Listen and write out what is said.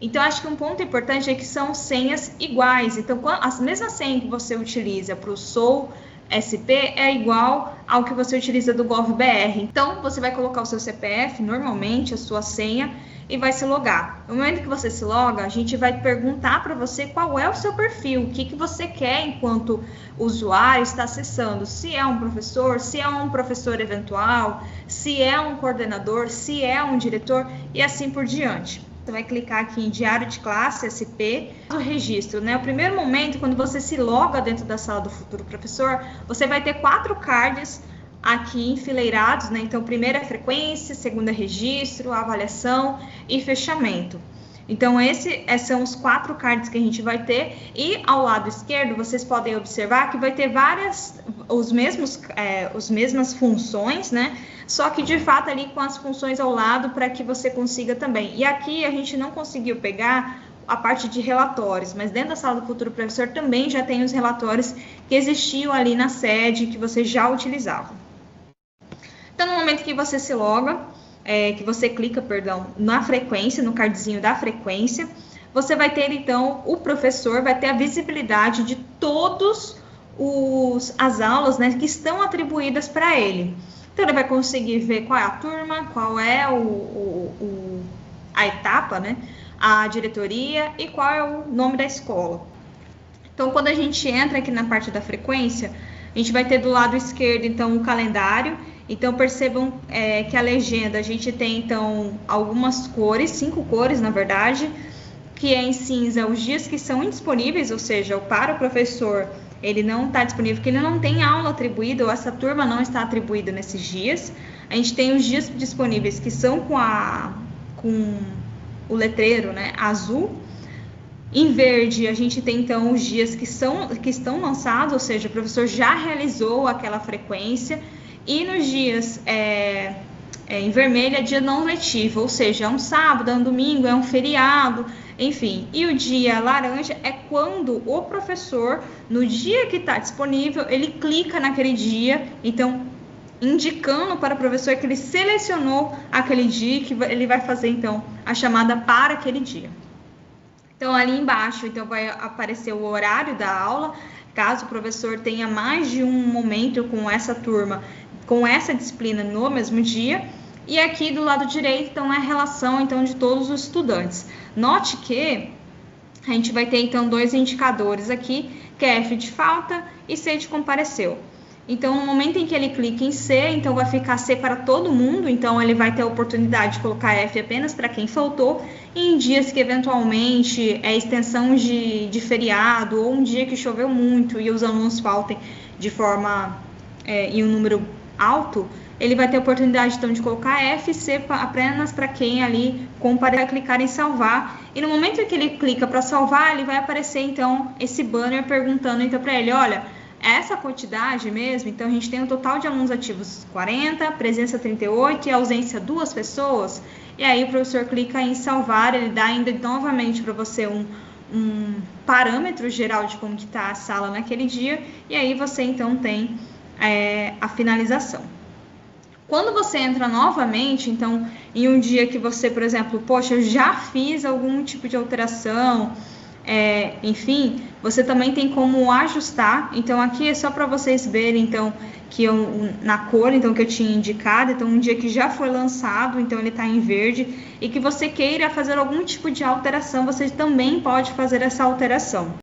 Então, acho que um ponto importante é que são senhas iguais. Então, a mesma senha que você utiliza para o Sou SP é igual ao que você utiliza do GovBR. Então, você vai colocar o seu CPF, normalmente, a sua senha, e vai se logar. No momento que você se loga, a gente vai perguntar para você qual é o seu perfil, o que você quer enquanto usuário está acessando. Se é um professor, se é um professor eventual, se é um coordenador, se é um diretor e assim por diante. Você vai clicar aqui em Diário de Classe, SP, o registro, né? O primeiro momento, quando você se loga dentro da sala do futuro professor, você vai ter 4 cards aqui enfileirados, né? Então, primeira é frequência, segunda é registro, avaliação e fechamento. Então, esses são os 4 cards que a gente vai ter, e ao lado esquerdo, vocês podem observar que vai ter as mesmas funções, né? Só que, de fato, ali com as funções ao lado para que você consiga também. E aqui a gente não conseguiu pegar a parte de relatórios, mas dentro da sala do futuro professor também já tem os relatórios que existiam ali na sede, que você já utilizava. Então, no momento que você se loga, que você clica, na frequência, no cardzinho da frequência, você vai ter, então, o professor vai ter a visibilidade de todas as aulas, né, que estão atribuídas para ele. Então, ele vai conseguir ver qual é a turma, qual é a etapa, né, a diretoria e qual é o nome da escola. Então, quando a gente entra aqui na parte da frequência, a gente vai ter do lado esquerdo, então, o calendário. Então, percebam que a legenda, a gente tem, então, algumas cores, 5 cores, na verdade, que é em cinza os dias que são indisponíveis, ou seja, para o professor, ele não está disponível, porque ele não tem aula atribuída, ou essa turma não está atribuída nesses dias. A gente tem os dias disponíveis que são com o letreiro, né, azul. Em verde, a gente tem, então, os dias que estão lançados, ou seja, o professor já realizou aquela frequência. E nos dias em vermelho é dia não letivo, ou seja, é um sábado, é um domingo, é um feriado, enfim. E o dia laranja é quando o professor, no dia que está disponível, ele clica naquele dia, então, indicando para o professor que ele selecionou aquele dia, que ele vai fazer, então, a chamada para aquele dia. Então, ali embaixo, então, vai aparecer o horário da aula, caso o professor tenha mais de um momento com essa turma, com essa disciplina no mesmo dia. E aqui do lado direito, então, é a relação, então, de todos os estudantes. Note que a gente vai ter, então, 2 indicadores aqui, que é F de falta e C de compareceu. Então, no momento em que ele clica em C, então vai ficar C para todo mundo, então ele vai ter a oportunidade de colocar F apenas para quem faltou, e em dias que eventualmente é extensão de feriado, ou um dia que choveu muito e os alunos faltem de forma em um número alto, ele vai ter a oportunidade, então, de colocar F e C apenas para quem ali vai clicar em salvar. E no momento em que ele clica para salvar, ele vai aparecer, então, esse banner perguntando, então, para ele, olha, essa quantidade mesmo, então, a gente tem um total de alunos ativos 40, presença 38 e ausência 2 pessoas. E aí o professor clica em salvar, ele dá ainda novamente para você um parâmetro geral de como que está a sala naquele dia, e aí você, então, tem a finalização. Quando você entra novamente, então, em um dia que você, por exemplo, poxa, eu já fiz algum tipo de alteração, enfim, você também tem como ajustar. Então, aqui é só para vocês verem, então, que na cor, então, que eu tinha indicado, então, um dia que já foi lançado, então, ele está em verde, e que você queira fazer algum tipo de alteração, você também pode fazer essa alteração.